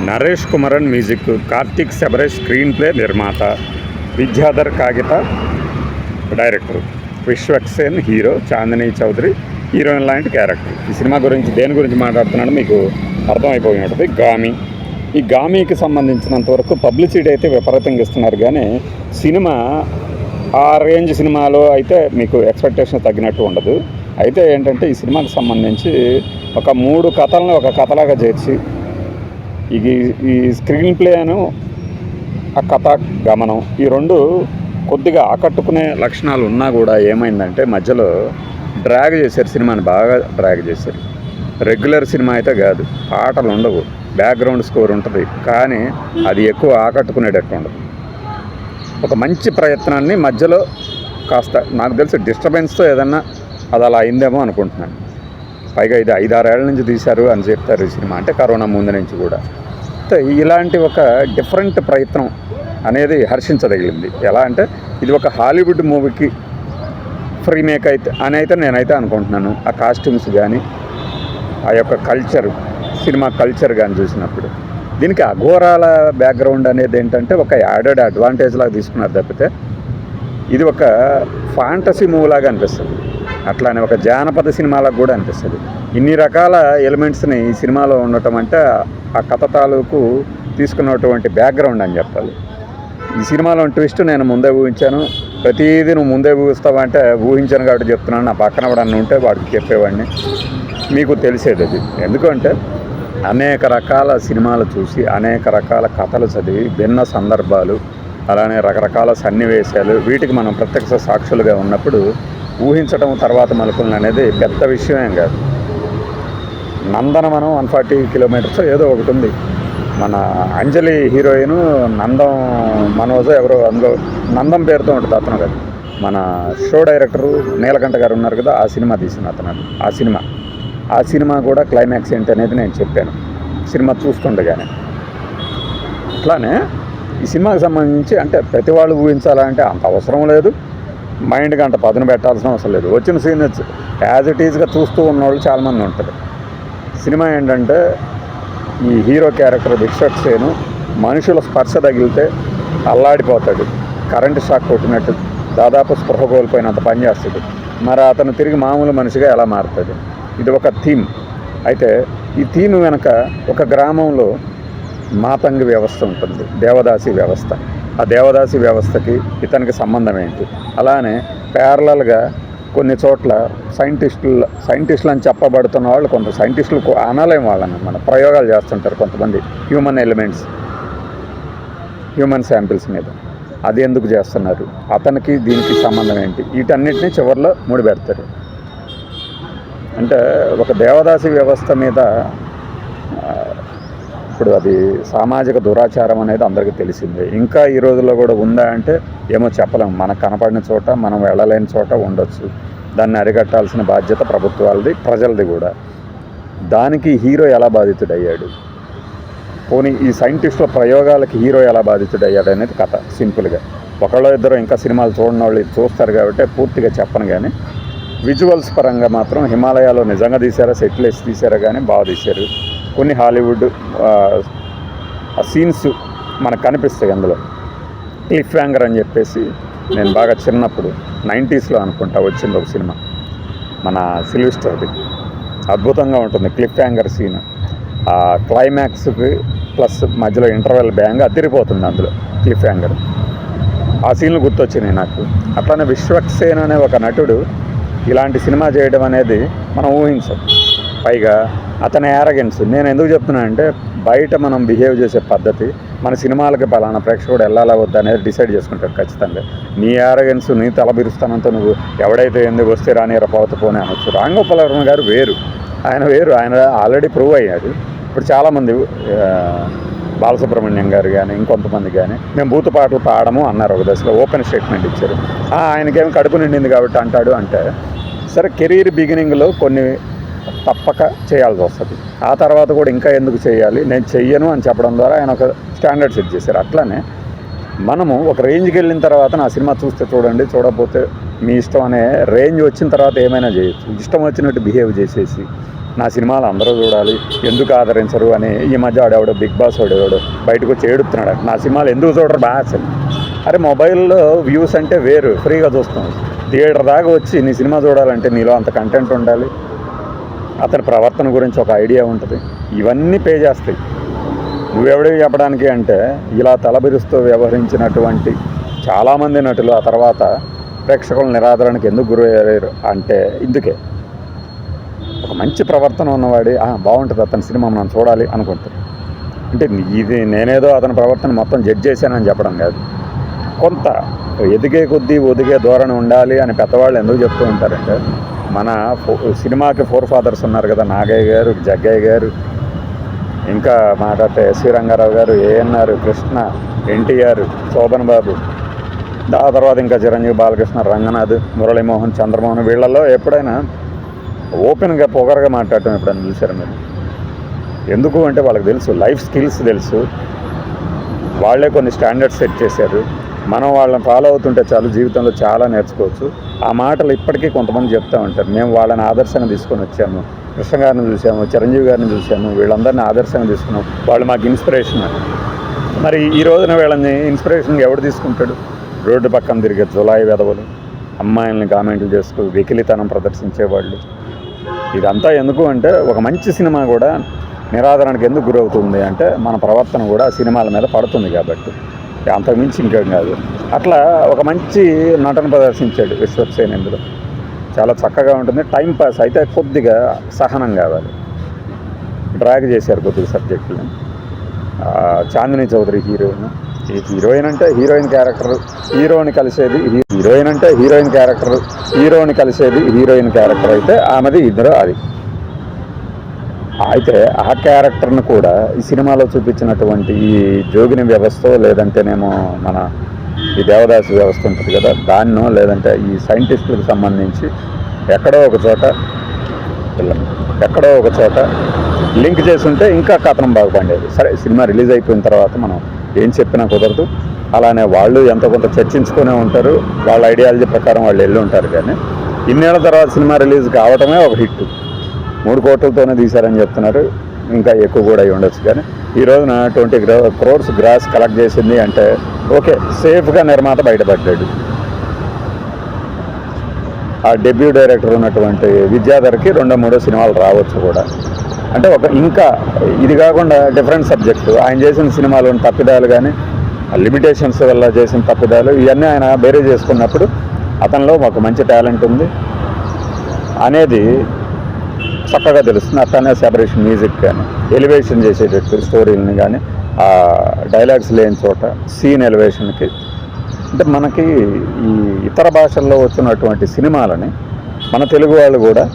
Naresh Kumaran music, Karthik Sabaresh screenplay నిర్మాత, Vidyadhar Kagita director, Vishwaksen hero, Chandini Chowdary heroine లాంటి character. ఈ సినిమా గురించి దేని గురించి మాట్లాడుతున్నాడో మీకు అర్థమైపోయి ఉంటుంది. ఈ గామీకి సంబంధించినంతవరకు పబ్లిసిటీ అయితే విపరీతంగా ఇస్తున్నారు, కానీ సినిమా ఆ రేంజ్ సినిమాలో అయితే మీకు ఎక్స్పెక్టేషన్ తగ్గినట్టు ఉండదు. అయితే ఏంటంటే ఈ సినిమాకి సంబంధించి ఒక 3 కథలను ఒక కథలాగా చేర్చి ఈ స్క్రీన్ ప్లేను ఆ కథ గమనం ఈ రెండు కొద్దిగా ఆకట్టుకునే లక్షణాలు ఉన్నా కూడా ఏమైందంటే మధ్యలో డ్రాగ్ చేశారు, సినిమాని బాగా డ్రాగ్ చేశారు. రెగ్యులర్ సినిమా అయితే కాదు, పాటలు ఉండవు, బ్యాక్గ్రౌండ్ స్కోర్ ఉంటుంది, కానీ అది ఎక్కువ ఆకట్టుకునేటట్టు ఉండదు. ఒక మంచి ప్రయత్నాన్ని మధ్యలో కాస్త నాకు తెలిసి డిస్టర్బెన్స్తో ఏదన్నా అది అలా అయిందేమో అనుకుంటున్నాను. పైగా ఇది 5-6 ఏళ్ల నుంచి తీశారు అని చెప్తారు ఈ సినిమా, అంటే కరోనా ముందు నుంచి కూడా. ఇలాంటి ఒక డిఫరెంట్ ప్రయత్నం అనేది హర్షించదగిలింది. ఎలా అంటే ఇది ఒక హాలీవుడ్ మూవీకి రీమేక్ అయితే నేనైతే అనుకుంటున్నాను. ఆ కాస్ట్యూమ్స్ కానీ ఆ యొక్క కల్చర్, సినిమా కల్చర్ కానీ చూసినప్పుడు దీనికి అఘోరాల బ్యాక్గ్రౌండ్ అనేది ఏంటంటే ఒక యాడెడ్ అడ్వాంటేజ్ లాగా తీసుకున్నారు తప్పితే ఇది ఒక ఫాంటసీ మూవీలాగా అనిపిస్తుంది. అట్లానే ఒక జానపద సినిమాలకు కూడా అనిపిస్తుంది. ఇన్ని రకాల ఎలిమెంట్స్ని ఈ సినిమాలో ఉండటం అంటే ఆ కథ తాలూకు తీసుకున్నటువంటి బ్యాక్గ్రౌండ్ అని చెప్పాలి. ఈ సినిమాలో ట్విస్ట్ నేను ముందే ఊహించాను. ప్రతిదీ నువ్వు ముందే ఊహిస్తావా అంటే ఊహించాను కాబట్టి చెప్తున్నాను. నా పక్కన కూడా ఉంటే వాడికి చెప్పేవాడిని, మీకు తెలిసేది అది. ఎందుకంటే అనేక రకాల సినిమాలు చూసి అనేక రకాల కథలు చదివి భిన్న సందర్భాలు అలానే రకరకాల సన్నివేశాలు వీటికి మనం ప్రత్యక్ష సాక్షులుగా ఉన్నప్పుడు ఊహించడం తర్వాత మలుపులు అనేది పెద్ద విషయమేం కాదు. నందనవనం 140 కిలోమీటర్స్ ఏదో ఒకటి ఉంది. మన అంజలి హీరోయిన్ నందం మనోజో ఎవరో అందులో నందం పేరుతో ఉంటుంది అతను కదా. మన షో డైరెక్టరు నీలకంఠ గారు ఉన్నారు కదా, ఆ సినిమా తీసిన అతను. ఆ సినిమా కూడా క్లైమాక్స్ ఏంటి అనేది నేను చెప్పాను సినిమా చూస్తుండగానే. అట్లానే ఈ సినిమాకి సంబంధించి అంటే ప్రతి వాళ్ళు ఊహించాలంటే అంత అవసరం లేదు, మైండ్కి అంత పదును పెట్టాల్సిన అవసరం లేదు. వచ్చిన సీన్ యాజ్ ఇట్ ఈజ్గా చూస్తూ ఉన్నవాళ్ళు చాలామంది ఉంటారు. సినిమా ఏంటంటే ఈ హీరో క్యారెక్టర్ విశ్వక్సేను మనుషుల స్పర్శ తగిలితే అల్లాడిపోతాడు, కరెంటు షాక్ కొట్టినట్టు దాదాపు స్పృహ కోల్పోయినంత పనిచేస్తాడు. మరి అతను తిరిగి మామూలు మనిషిగా ఎలా మారుతాడు? ఇది ఒక థీమ్. అయితే ఈ థీమ్ వెనక ఒక గ్రామంలో మాతంగి వ్యవస్థ ఉంటుంది, దేవదాసి వ్యవస్థ. ఆ దేవదాసి వ్యవస్థకి ఇతనికి సంబంధం ఏంటి? అలానే ప్యారలల్గా కొన్ని చోట్ల సైంటిస్టులు అని చెప్పబడుతున్న వాళ్ళు, కొంత సైంటిస్టులు అనలేం వాళ్ళని, మన ప్రయోగాలు చేస్తుంటారు కొంతమంది హ్యూమన్ శాంపిల్స్ మీద. అది ఎందుకు చేస్తున్నారు, అతనికి దీనికి సంబంధం ఏంటి? వీటన్నిటినీ చివరిలో ముడిపెడతారు. అంటే ఒక దేవదాసి వ్యవస్థ మీద ఇప్పుడు అది సామాజిక దురాచారం అనేది అందరికీ తెలిసిందే. ఇంకా ఈ రోజుల్లో కూడా ఉందా అంటే ఏమో చెప్పలేము. మనకు కనపడిన చోట, మనం వెళ్ళలేని చోట ఉండొచ్చు. దాన్ని అరికట్టాల్సిన బాధ్యత ప్రభుత్వాలది, ప్రజలది కూడా. దానికి హీరో ఎలా బాధితుడయ్యాడు, పోనీ ఈ సైంటిస్టుల ప్రయోగాలకి హీరో ఎలా బాధితుడయ్యాడు అనేది కథ సింపుల్గా. ఒకళ్ళో ఇద్దరు ఇంకా సినిమాలు చూడని వాళ్ళు చూస్తారు కాబట్టి పూర్తిగా చెప్పను, కానీ విజువల్స్ పరంగా మాత్రం హిమాలయాలో నిజంగా తీశారా, సెటిల్ వేసి తీశారా కానీ బాగా తీశారు. కొన్ని హాలీవుడ్ సీన్స్ మనకు కనిపిస్తాయి అందులో. క్లిఫ్ హ్యాంగర్ అని చెప్పేసి నేను బాగా చిన్నప్పుడు 90s అనుకుంటా వచ్చింది ఒక సినిమా, మన సిల్వెస్టర్ది. అద్భుతంగా ఉంటుంది క్లిఫ్ హ్యాంగర్ సీన్. ఆ క్లైమాక్స్కి ప్లస్ మధ్యలో ఇంటర్వెల్ బ్యాంగ్ అదిరిపోతుంది అందులో క్లిఫ్ హ్యాంగర్. ఆ సీన్లు గుర్తొచ్చినాయి నాకు. అట్లానే విశ్వక్సేన్ అనే ఒక నటుడు ఇలాంటి సినిమా చేయడం అనేది మనం ఊహించాం. పైగా అతని యారగెన్స్. నేను ఎందుకు చెప్తున్నానంటే బయట మనం బిహేవ్ చేసే పద్ధతి మన సినిమాలకి పలానా ప్రేక్షకుడు వెళ్ళాలా వద్దా అనేది డిసైడ్ చేసుకుంటాడు ఖచ్చితంగా. నీ యారగెన్స్, నీ తలబిరుస్తానంతో నువ్వు ఎవడైతే ఎందుకు వస్తే రాని పోతే అనొచ్చు. రామ్ గోపాల్ వర్మ గారు వేరు, ఆయన ఆల్రెడీ ప్రూవ్ అయ్యాడు. ఇప్పుడు చాలామంది బాలసుబ్రహ్మణ్యం గారు కానీ ఇంకొంతమంది కానీ మేము బూతు పాటలు పాడము అన్నారు, ఒక దశలో ఓపెన్ స్టేట్మెంట్ ఇచ్చారు. ఆయనకేమి కడుపు నిండింది కాబట్టి అంటాడు అంటే, సరే కెరీర్ బిగినింగ్లో కొన్ని తప్పక చేయాల్సి వస్తుంది. ఆ తర్వాత కూడా ఇంకా ఎందుకు చేయాలి, నేను చెయ్యను అని చెప్పడం ద్వారా ఆయన ఒక స్టాండర్డ్ సెట్ చేశారు. అట్లానే మనము ఒక రేంజ్కి వెళ్ళిన తర్వాత నా సినిమా చూస్తే చూడండి, చూడకపోతే మీ ఇష్టం అనే రేంజ్ వచ్చిన తర్వాత ఏమైనా చేయొచ్చు. ఇష్టం వచ్చినట్టు బిహేవ్ చేసేసి నా సినిమాలు అందరూ చూడాలి, ఎందుకు ఆదరించరు అని ఈ మధ్య ఆడేవాడు బిగ్ బాస్ వాడేవాడు బయటకు వచ్చి ఏడుతున్నాడు, నా సినిమాలు ఎందుకు చూడరు బాగా అసలు. అరే మొబైల్లో వ్యూస్ అంటే వేరు, ఫ్రీగా చూస్తాం. థియేటర్ దాకా వచ్చి నీ సినిమా చూడాలంటే నీలో అంత కంటెంట్ ఉండాలి, అతని ప్రవర్తన గురించి ఒక ఐడియా ఉంటుంది, ఇవన్నీ పే చేస్తాయి. నువ్వెవడివి చెప్పడానికి అంటే ఇలా తలబిరుస్తూ వ్యవహరించినటువంటి చాలామంది నటులు ఆ తర్వాత ప్రేక్షకుల నిరాదరణకు ఎందుకు గురయ్యారు అంటే ఇందుకే. ఒక మంచి ప్రవర్తన ఉన్నవాడి బాగుంటుంది అతని సినిమా మనం చూడాలి అనుకుంటారు. అంటే ఇది నేనేదో అతని ప్రవర్తన మొత్తం జడ్జ్ చేశానని చెప్పడం కాదు, కొంత ఎదిగే కొద్దీ ఒదిగే ధోరణి ఉండాలి అని పెద్దవాళ్ళు ఎందుకు చెప్తూ ఉంటారంటే, మన సినిమాకి ఫోర్ ఫాదర్స్ ఉన్నారు కదా, నాగయ్య గారు, జగ్గయ్య గారు, ఇంకా మాట్లాడితే ఎస్వి రంగారావు గారు, ఏఎన్ఆర్, కృష్ణ, ఎన్టీఆర్, శోభన్ బాబు, ఆ తర్వాత ఇంకా చిరంజీవి, బాలకృష్ణ, రంగనాథ్, మురళీమోహన్, చంద్రమోహన్, వీళ్ళల్లో ఎప్పుడైనా ఓపెన్గా పొగరగా మాట్లాడటం ఎప్పుడైనా చూశారు మీరు? ఎందుకు అంటే వాళ్ళకి తెలుసు, లైఫ్ స్కిల్స్ తెలుసు, వాళ్ళే కొన్ని స్టాండర్డ్స్ సెట్ చేశారు. మనం వాళ్ళని ఫాలో అవుతుంటే చాలు, జీవితంలో చాలా నేర్చుకోవచ్చు. ఆ మాటలు ఇప్పటికీ కొంతమంది చెప్తూ ఉంటారు, మేము వాళ్ళని ఆదర్శంగా తీసుకొని వచ్చాము, కృష్ణ గారిని చూసాము, చిరంజీవి గారిని చూసాము, వీళ్ళందరినీ ఆదర్శంగా తీసుకున్నాం, వాళ్ళు మాకు ఇన్స్పిరేషన్. మరి ఈ రోజున వీళ్ళని ఇన్స్పిరేషన్గా ఎవడు తీసుకుంటాడు? రోడ్డు పక్కన తిరిగే జులాయి వెధవలు, అమ్మాయిల్ని కామెంట్లు చేస్తూ వెకిలితనం ప్రదర్శించేవాళ్ళు. ఇదంతా ఎందుకు అంటే ఒక మంచి సినిమా కూడా నిరాదరణకు ఎందుకు గురవుతుంది అంటే మన ప్రవర్తన కూడా సినిమాల మీద పడుతుంది కాబట్టి, అంతకుమించి ఇంకేం కాదు. అట్లా ఒక మంచి నటన ప్రదర్శించాడు విశ్వక్సేన్. ఇందులో చాలా చక్కగా ఉంటుంది, టైం పాస్. అయితే కొద్దిగా సహనం కావాలి, డ్రాగ్ చేశారు కొద్దిగా సబ్జెక్టుని. చాందినీ చౌదరి హీరోయిన్ అంటే హీరోయిన్ క్యారెక్టర్, హీరోని కలిసేది హీరోయిన్ క్యారెక్టర్ అయితే ఆమెది ఇద్దరు అది. అయితే ఆ క్యారెక్టర్ను కూడా ఈ సినిమాలో చూపించినటువంటి ఈ జోగిని వ్యవస్థ, లేదంటేనేమో మన ఈ దేవదాసి వ్యవస్థ ఉంటుంది కదా, దాన్నో లేదంటే ఈ సైంటిస్టులకు సంబంధించి ఎక్కడో ఒక చోట లింక్ చేసి ఉంటే ఇంకా కథనం బాగుపడేది. సరే, సినిమా రిలీజ్ అయిపోయిన తర్వాత మనం ఏం చెప్పినా కుదరదు. అలానే వాళ్ళు ఎంతో కొంత చర్చించుకునే ఉంటారు, వాళ్ళ ఐడియాలజీ ప్రకారం వాళ్ళు వెళ్ళి ఉంటారు. కానీ ఇన్నేళ్ల తర్వాత సినిమా రిలీజ్ కావటమే ఒక హిట్. 3 కోట్లతోనే తీశారని చెప్తున్నారు, ఇంకా ఎక్కువ కూడా అయి ఉండొచ్చు. కానీ ఈ రోజున 20 crores గ్రాస్ కలెక్ట్ చేసింది అంటే ఓకే, సేఫ్గా నిర్మాత బయటపడ్డాడు. ఆ డెబ్యూ డైరెక్టర్ ఉన్నటువంటి విద్యాధర్కి 2-3 సినిమాలు రావచ్చు కూడా. అంటే ఇంకా ఇది కాకుండా డిఫరెంట్ సబ్జెక్టు, ఆయన చేసిన సినిమాలోని తప్పిదాలు కానీ లిమిటేషన్స్ వల్ల చేసిన తప్పిదాలు ఇవన్నీ ఆయన బేరీ చేసుకున్నప్పుడు అతనిలో ఒక మంచి టాలెంట్ ఉంది అనేది చక్కగా తెలుస్తుంది. అట్లనే సెపరేషన్ మ్యూజిక్ కానీ ఎలివేషన్ చేసేటట్టు స్టోరీలని కానీ ఆ డైలాగ్స్ లేని చోట సీన్ ఎలివేషన్కి, అంటే మనకి ఈ ఇతర భాషల్లో వచ్చినటువంటి సినిమాలని మన తెలుగు వాళ్ళు కూడా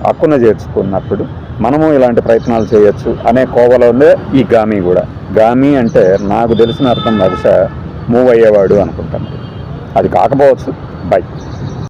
హక్కున చేర్చుకున్నప్పుడు మనము ఇలాంటి ప్రయత్నాలు చేయొచ్చు అనే కోవలోనే ఈ గామి కూడా. గామి అంటే నాకు తెలిసిన అర్థం బహుశా మూవ్ అయ్యేవాడు అనుకుంటాను, అది కాకపోవచ్చు. బై.